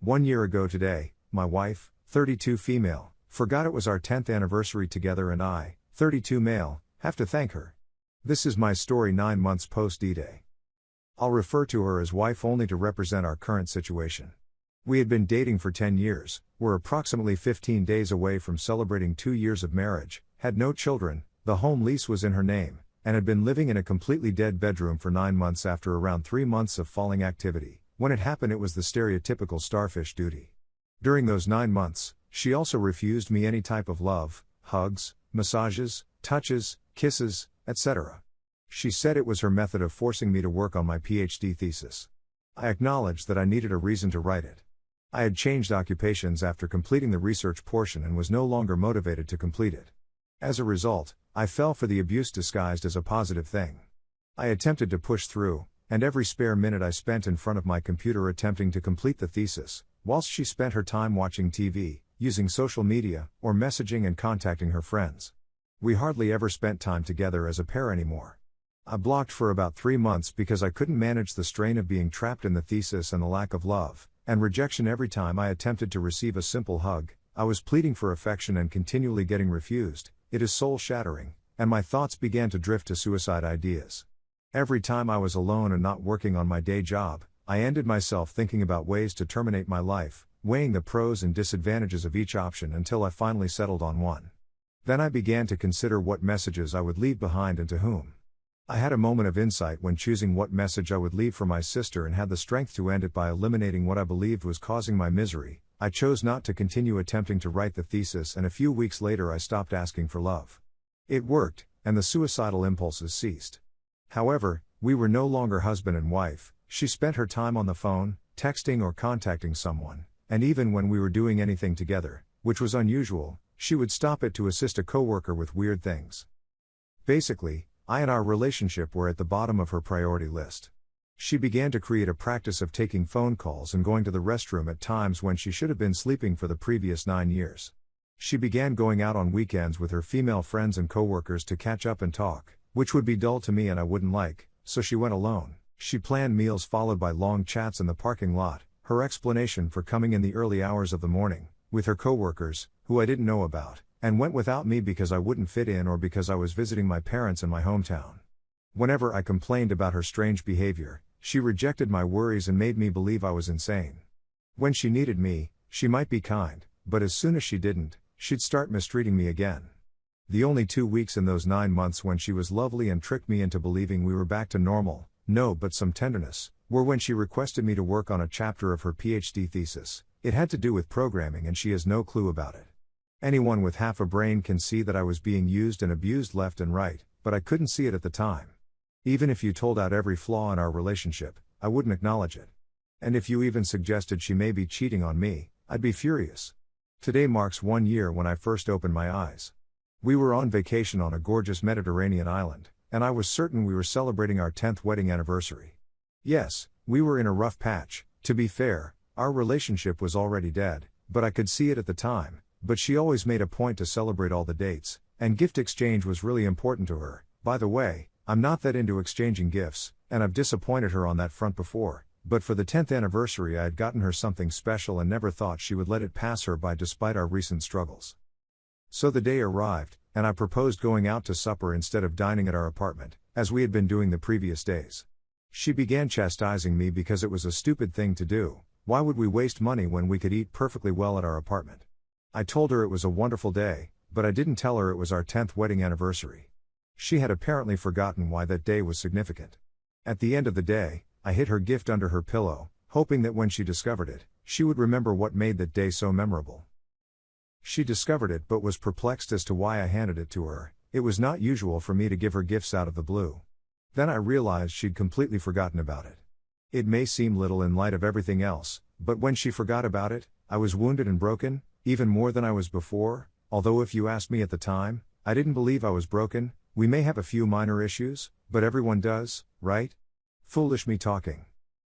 1 year ago today, my wife, 32 female, forgot it was our 10th anniversary together and I, 32 male, have to thank her. This is my story 9 months post D-Day. I'll refer to her as wife only to represent our current situation. We had been dating for 10 years, were approximately 15 days away from celebrating 2 years of marriage, had no children, the home lease was in her name, and had been living in a completely dead bedroom for 9 months after around 3 months of falling activity. When it happened, it was the stereotypical starfish duty. During those 9 months, she also refused me any type of love, hugs, massages, touches, kisses, etc. She said it was her method of forcing me to work on my PhD thesis. I acknowledged that I needed a reason to write it. I had changed occupations after completing the research portion and was no longer motivated to complete it. As a result, I fell for the abuse disguised as a positive thing. I attempted to push through, and every spare minute I spent in front of my computer attempting to complete the thesis, whilst she spent her time watching TV, using social media, or messaging and contacting her friends. We hardly ever spent time together as a pair anymore. I blocked for about 3 months because I couldn't manage the strain of being trapped in the thesis and the lack of love, and rejection every time I attempted to receive a simple hug. I was pleading for affection and continually getting refused. It is soul-shattering, and my thoughts began to drift to suicide ideas. Every time I was alone and not working on my day job, I ended myself thinking about ways to terminate my life, weighing the pros and disadvantages of each option until I finally settled on one. Then I began to consider what messages I would leave behind and to whom. I had a moment of insight when choosing what message I would leave for my sister and had the strength to end it by eliminating what I believed was causing my misery. I chose not to continue attempting to write the thesis, and a few weeks later I stopped asking for love. It worked, and the suicidal impulses ceased. However, we were no longer husband and wife. She spent her time on the phone, texting or contacting someone, and even when we were doing anything together, which was unusual, she would stop it to assist a coworker with weird things. Basically, I and our relationship were at the bottom of her priority list. She began to create a practice of taking phone calls and going to the restroom at times when she should have been sleeping for the previous 9 years. She began going out on weekends with her female friends and coworkers to catch up and talk, which would be dull to me and I wouldn't like, so she went alone. She planned meals followed by long chats in the parking lot, her explanation for coming in the early hours of the morning, with her coworkers, who I didn't know about, and went without me because I wouldn't fit in or because I was visiting my parents in my hometown. Whenever I complained about her strange behavior, she rejected my worries and made me believe I was insane. When she needed me, she might be kind, but as soon as she didn't, she'd start mistreating me again. The only 2 weeks in those 9 months when she was lovely and tricked me into believing we were back to normal, no but some tenderness, were when she requested me to work on a chapter of her PhD thesis. It had to do with programming and she has no clue about it. Anyone with half a brain can see that I was being used and abused left and right, but I couldn't see it at the time. Even if you told out every flaw in our relationship, I wouldn't acknowledge it. And if you even suggested she may be cheating on me, I'd be furious. Today marks 1 year when I first opened my eyes. We were on vacation on a gorgeous Mediterranean island, and I was certain we were celebrating our 10th wedding anniversary. Yes, we were in a rough patch. To be fair, our relationship was already dead, but I could see it at the time. But she always made a point to celebrate all the dates, and gift exchange was really important to her. By the way, I'm not that into exchanging gifts, and I've disappointed her on that front before, but for the 10th anniversary I had gotten her something special and never thought she would let it pass her by despite our recent struggles. So the day arrived, and I proposed going out to supper instead of dining at our apartment, as we had been doing the previous days. She began chastising me because it was a stupid thing to do. Why would we waste money when we could eat perfectly well at our apartment? I told her it was a wonderful day, but I didn't tell her it was our 10th wedding anniversary. She had apparently forgotten why that day was significant. At the end of the day, I hid her gift under her pillow, hoping that when she discovered it, she would remember what made that day so memorable. She discovered it but was perplexed as to why I handed it to her. It was not usual for me to give her gifts out of the blue. Then I realized she'd completely forgotten about it. It may seem little in light of everything else, but when she forgot about it, I was wounded and broken. Even more than I was before, although if you asked me at the time, I didn't believe I was broken. We may have a few minor issues, but everyone does, right? Foolish me talking.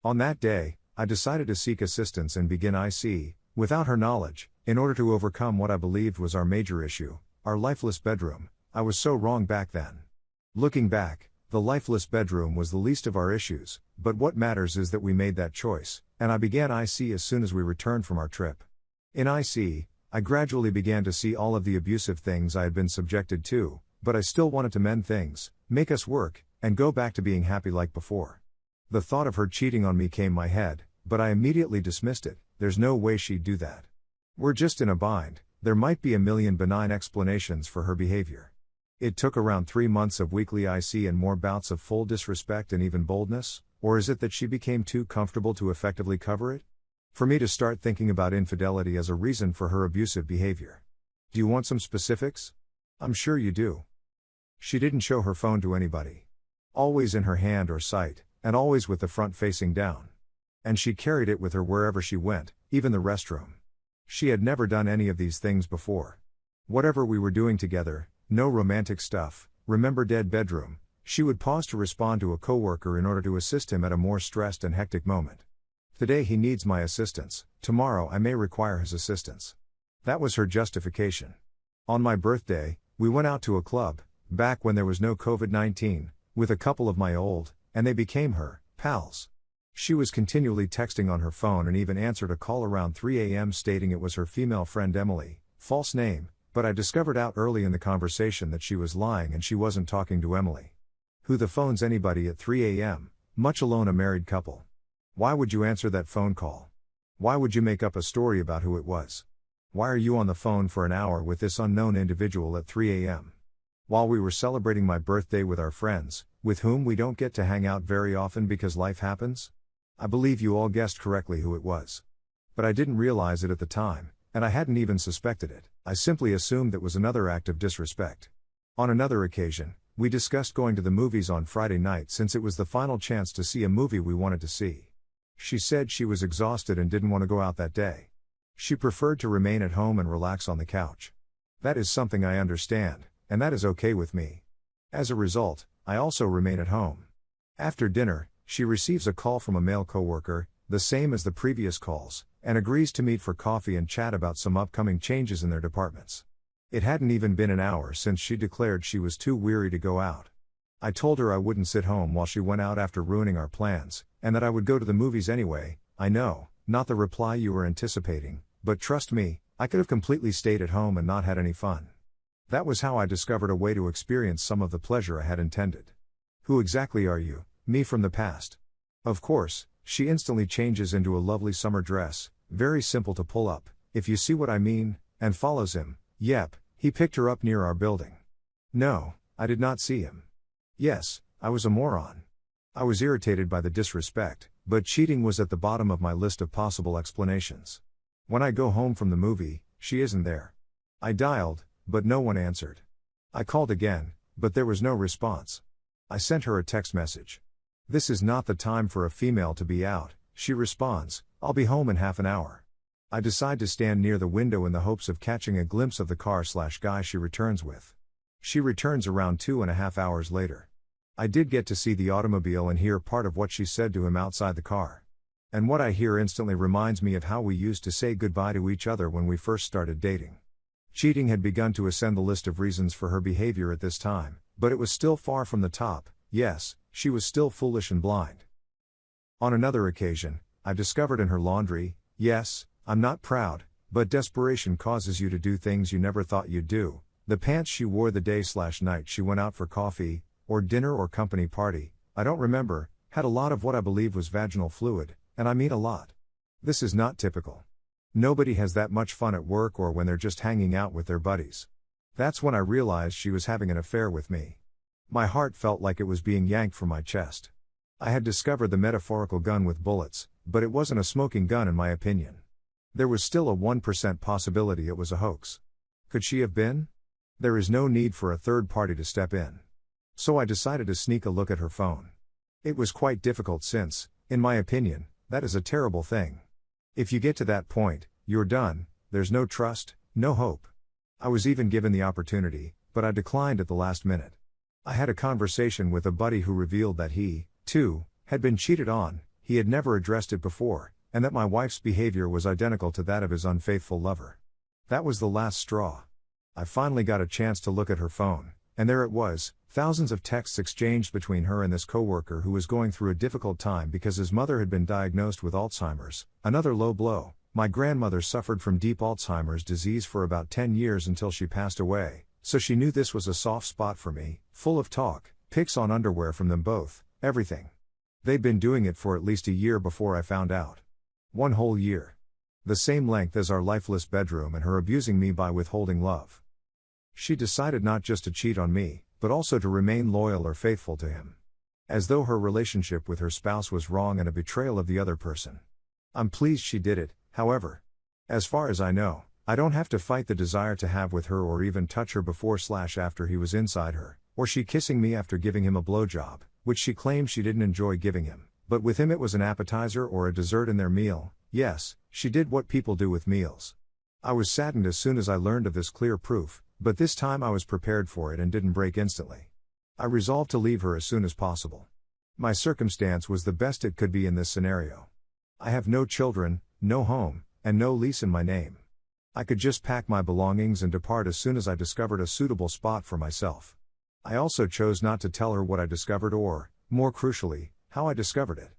On that day, I decided to seek assistance and begin IC, without her knowledge, in order to overcome what I believed was our major issue, our lifeless bedroom. I was so wrong back then. Looking back, The lifeless bedroom was the least of our issues, but what matters is that we made that choice, and I began IC as soon as we returned from our trip. In IC, I gradually began to see all of the abusive things I had been subjected to, but I still wanted to mend things, make us work, and go back to being happy like before. The thought of her cheating on me came my head, but I immediately dismissed it. There's no way she'd do that. We're just in a bind. There might be a million benign explanations for her behavior. It took around 3 months of weekly IC and more bouts of full disrespect and even boldness, or is it that she became too comfortable to effectively cover it? For me to start thinking about infidelity as a reason for her abusive behavior. Do you want some specifics? I'm sure you do. She didn't show her phone to anybody. Always in her hand or sight, and always with the front facing down. And she carried it with her wherever she went, even the restroom. She had never done any of these things before. Whatever we were doing together, no romantic stuff, remember dead bedroom, she would pause to respond to a coworker in order to assist him at a more stressed and hectic moment. Today he needs my assistance, tomorrow I may require his assistance. That was her justification. On my birthday, we went out to a club, back when there was no COVID-19, with a couple of my old, and they became her, pals. She was continually texting on her phone and even answered a call around 3 a.m. stating it was her female friend Emily, false name, but I discovered out early in the conversation that she was lying and she wasn't talking to Emily. Who the phone's anybody at 3 a.m., much alone a married couple? Why would you answer that phone call? Why would you make up a story about who it was? Why are you on the phone for an hour with this unknown individual at 3 a.m.? While we were celebrating my birthday with our friends, with whom we don't get to hang out very often because life happens? I believe you all guessed correctly who it was. But I didn't realize it at the time, and I hadn't even suspected it. I simply assumed it was another act of disrespect. On another occasion, we discussed going to the movies on Friday night since it was the final chance to see a movie we wanted to see. She said she was exhausted and didn't want to go out that day. She preferred to remain at home and relax on the couch. That is something I understand, and that is okay with me. As a result, I also remain at home. After dinner, she receives a call from a male coworker, the same as the previous calls, and agrees to meet for coffee and chat about some upcoming changes in their departments. It hadn't even been an hour since she declared she was too weary to go out. I told her I wouldn't sit home while she went out after ruining our plans, and that I would go to the movies anyway. I know, not the reply you were anticipating, but trust me, I could have completely stayed at home and not had any fun. That was how I discovered a way to experience some of the pleasure I had intended. Who exactly are you? Me from the past. Of course, she instantly changes into a lovely summer dress, very simple to pull up, if you see what I mean, and follows him. Yep, he picked her up near our building. No, I did not see him. Yes, I was a moron. I was irritated by the disrespect, but cheating was at the bottom of my list of possible explanations. When I go home from the movie, she isn't there. I dialed, but no one answered. I called again, but there was no response. I sent her a text message. This is not the time for a female to be out, she responds, I'll be home in half an hour. I decide to stand near the window in the hopes of catching a glimpse of the car/guy she returns with. She returns around 2.5 hours later. I did get to see the automobile and hear part of what she said to him outside the car. And what I hear instantly reminds me of how we used to say goodbye to each other when we first started dating. Cheating had begun to ascend the list of reasons for her behavior at this time, but it was still far from the top. Yes, she was still foolish and blind. On another occasion, I discovered in her laundry, yes, I'm not proud, but desperation causes you to do things you never thought you'd do, the pants she wore the day/night she went out for coffee, or dinner or company party, I don't remember, had a lot of what I believe was vaginal fluid, and I mean a lot. This is not typical. Nobody has that much fun at work or when they're just hanging out with their buddies. That's when I realized she was having an affair with me. My heart felt like it was being yanked from my chest. I had discovered the metaphorical gun with bullets, but it wasn't a smoking gun in my opinion. There was still a 1% possibility it was a hoax. Could she have been? There is no need for a third party to step in. So I decided to sneak a look at her phone. It was quite difficult since, in my opinion, that is a terrible thing. If you get to that point, you're done, there's no trust, no hope. I was even given the opportunity, but I declined at the last minute. I had a conversation with a buddy who revealed that he, too, had been cheated on, he had never addressed it before, and that my wife's behavior was identical to that of his unfaithful lover. That was the last straw. I finally got a chance to look at her phone, and there it was, thousands of texts exchanged between her and this coworker who was going through a difficult time because his mother had been diagnosed with Alzheimer's, another low blow. My grandmother suffered from deep Alzheimer's disease for about 10 years until she passed away, so she knew this was a soft spot for me, full of talk, pics on underwear from them both, everything. They'd been doing it for at least a year before I found out. 1 whole year. The same length as our lifeless bedroom, and her abusing me by withholding love. She decided not just to cheat on me, but also to remain loyal or faithful to him. As though her relationship with her spouse was wrong and a betrayal of the other person. I'm pleased she did it, however. As far as I know, I don't have to fight the desire to have with her or even touch her before/after he was inside her, or she kissing me after giving him a blowjob, which she claimed she didn't enjoy giving him, but with him it was an appetizer or a dessert in their meal. Yes, she did what people do with meals. I was saddened as soon as I learned of this clear proof, but this time I was prepared for it and didn't break instantly. I resolved to leave her as soon as possible. My circumstance was the best it could be in this scenario. I have no children, no home, and no lease in my name. I could just pack my belongings and depart as soon as I discovered a suitable spot for myself. I also chose not to tell her what I discovered or, more crucially, how I discovered it.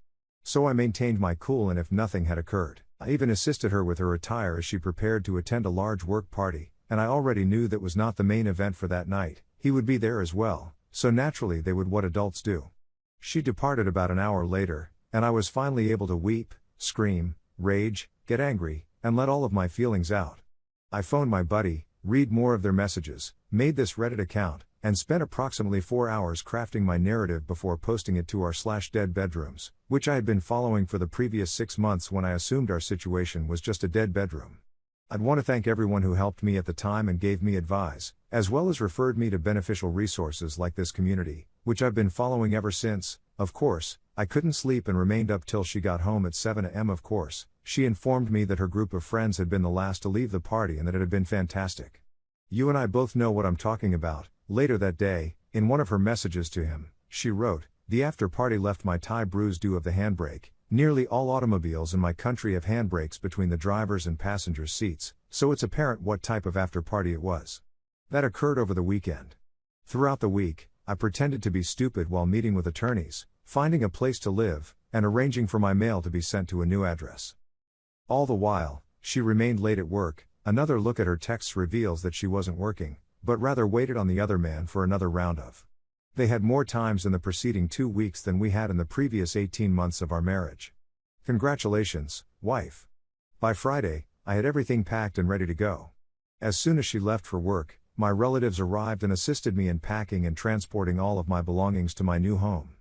So I maintained my cool, and if nothing had occurred, I even assisted her with her attire as she prepared to attend a large work party, and I already knew that was not the main event for that night. He would be there as well, so naturally they would what adults do. She departed about an hour later, and I was finally able to weep, scream, rage, get angry, and let all of my feelings out. I phoned my buddy, read more of their messages, made this Reddit account, and spent approximately 4 hours crafting my narrative before posting it to r/dead bedrooms, which I had been following for the previous 6 months when I assumed our situation was just a dead bedroom. I'd want to thank everyone who helped me at the time and gave me advice, as well as referred me to beneficial resources like this community, which I've been following ever since. Of course, I couldn't sleep and remained up till she got home at 7 a.m. Of course, she informed me that her group of friends had been the last to leave the party and that it had been fantastic. You and I both know what I'm talking about. Later that day, in one of her messages to him, she wrote, "The after party left my tie bruised due of the handbrake. Nearly all automobiles in my country have handbrakes between the driver's and passenger's seats, so it's apparent what type of after party it was. That occurred over the weekend. Throughout the week, I pretended to be stupid while meeting with attorneys, finding a place to live, and arranging for my mail to be sent to a new address. All the while, she remained late at work. Another look at her texts reveals that she wasn't working, but rather waited on the other man for another round of. They had more times in the preceding 2 weeks than we had in the previous 18 months of our marriage. Congratulations, wife." By Friday, I had everything packed and ready to go. As soon as she left for work, my relatives arrived and assisted me in packing and transporting all of my belongings to my new home.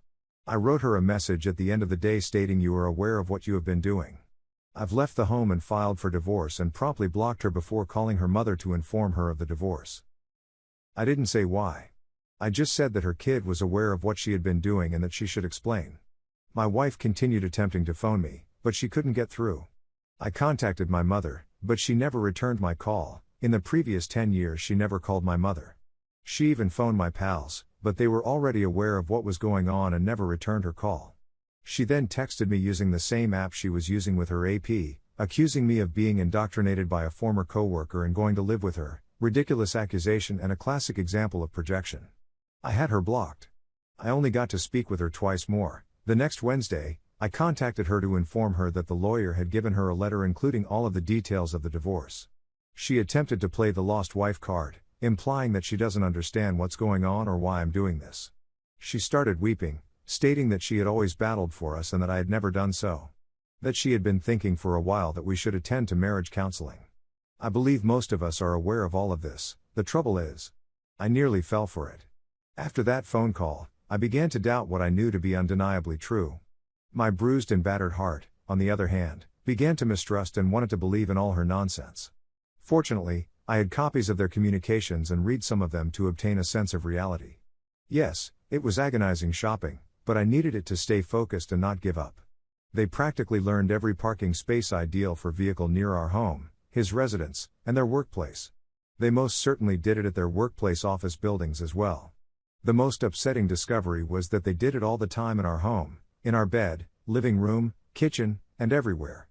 I wrote her a message at the end of the day stating, "You are aware of what you have been doing. I've left the home and filed for divorce," and promptly blocked her before calling her mother to inform her of the divorce. I didn't say why. I just said that her kid was aware of what she had been doing and that she should explain. My wife continued attempting to phone me, but she couldn't get through. I contacted my mother, but she never returned my call. In the previous 10 years she never called my mother. She even phoned my pals, but they were already aware of what was going on and never returned her call. She then texted me using the same app she was using with her AP, accusing me of being indoctrinated by a former coworker and going to live with her. Ridiculous accusation and a classic example of projection. I had her blocked. I only got to speak with her twice more. The next Wednesday, I contacted her to inform her that the lawyer had given her a letter including all of the details of the divorce. She attempted to play the lost wife card, implying that she doesn't understand what's going on or why I'm doing this. She started weeping, stating that she had always battled for us and that I had never done so. That she had been thinking for a while that we should attend to marriage counseling. I believe most of us are aware of all of this. The trouble is, I nearly fell for it. After that phone call, I began to doubt what I knew to be undeniably true. My bruised and battered heart, on the other hand, began to mistrust and wanted to believe in all her nonsense. Fortunately, I had copies of their communications and read some of them to obtain a sense of reality. Yes, it was agonizing shopping, but I needed it to stay focused and not give up. They practically learned every parking space ideal for vehicle near our home, his residence, and their workplace. They most certainly did it at their workplace office buildings as well. The most upsetting discovery was that they did it all the time in our home, in our bed, living room, kitchen, and everywhere.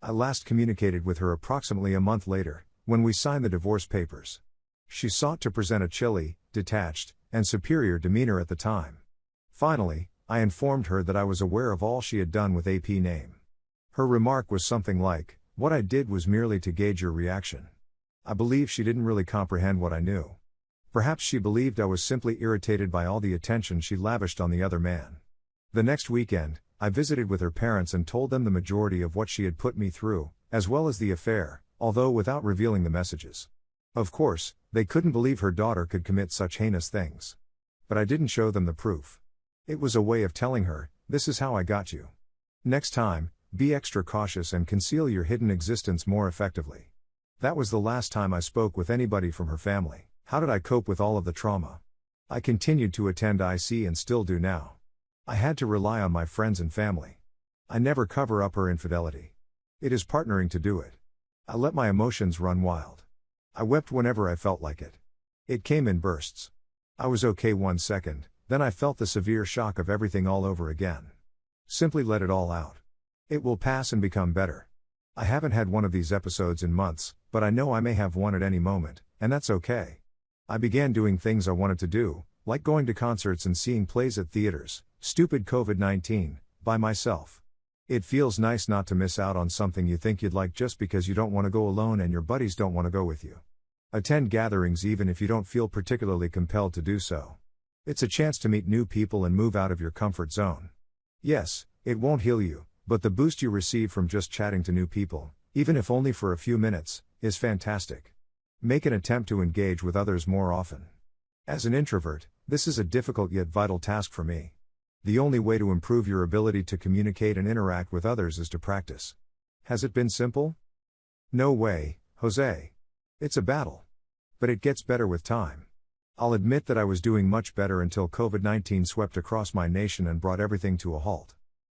I last communicated with her approximately a month later, when we signed the divorce papers. She sought to present a chilly, detached, and superior demeanor at the time. Finally, I informed her that I was aware of all she had done with AP name. Her remark was something like, "What I did was merely to gauge your reaction." I believe she didn't really comprehend what I knew. Perhaps she believed I was simply irritated by all the attention she lavished on the other man. The next weekend, I visited with her parents and told them the majority of what she had put me through, as well as the affair, although without revealing the messages. Of course, they couldn't believe her daughter could commit such heinous things. But I didn't show them the proof. It was a way of telling her, "This is how I got you. Next time, be extra cautious and conceal your hidden existence more effectively." That was the last time I spoke with anybody from her family. How did I cope with all of the trauma? I continued to attend IC and still do now. I had to rely on my friends and family. I never cover up her infidelity. It is partnering to do it. I let my emotions run wild. I wept whenever I felt like it. It came in bursts. I was okay 1 second, then I felt the severe shock of everything all over again. Simply let it all out. It will pass and become better. I haven't had one of these episodes in months, but I know I may have one at any moment, and that's okay. I began doing things I wanted to do, like going to concerts and seeing plays at theaters, stupid COVID-19, by myself. It feels nice not to miss out on something you think you'd like just because you don't want to go alone and your buddies don't want to go with you. Attend gatherings even if you don't feel particularly compelled to do so. It's a chance to meet new people and move out of your comfort zone. Yes, it won't heal you, but the boost you receive from just chatting to new people, even if only for a few minutes, is fantastic. Make an attempt to engage with others more often. As an introvert, this is a difficult yet vital task for me. The only way to improve your ability to communicate and interact with others is to practice. Has it been simple? No way, Jose. It's a battle. But it gets better with time. I'll admit that I was doing much better until COVID-19 swept across my nation and brought everything to a halt.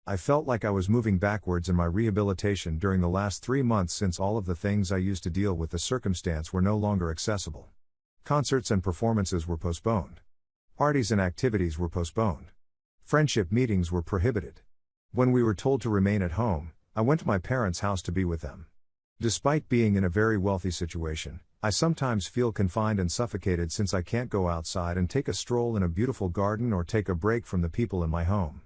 I felt like I was moving backwards in my rehabilitation during the last 3 months since all of the things I used to deal with the circumstance were no longer accessible. Concerts and performances were postponed. Parties and activities were postponed. Friendship meetings were prohibited. When we were told to remain at home, I went to my parents' house to be with them. Despite being in a very wealthy situation, I sometimes feel confined and suffocated since I can't go outside and take a stroll in a beautiful garden or take a break from the people in my home.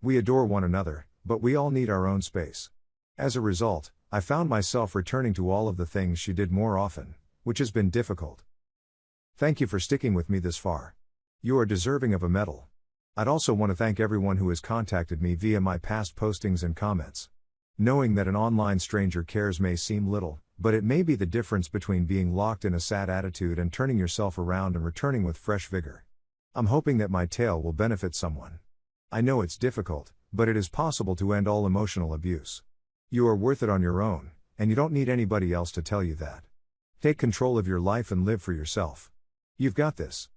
We adore one another, but we all need our own space. As a result, I found myself returning to all of the things she did more often, which has been difficult. Thank you for sticking with me this far. You are deserving of a medal. I'd also want to thank everyone who has contacted me via my past postings and comments. Knowing that an online stranger cares may seem little, but it may be the difference between being locked in a sad attitude and turning yourself around and returning with fresh vigor. I'm hoping that my tale will benefit someone. I know it's difficult, but it is possible to end all emotional abuse. You are worth it on your own, and you don't need anybody else to tell you that. Take control of your life and live for yourself. You've got this.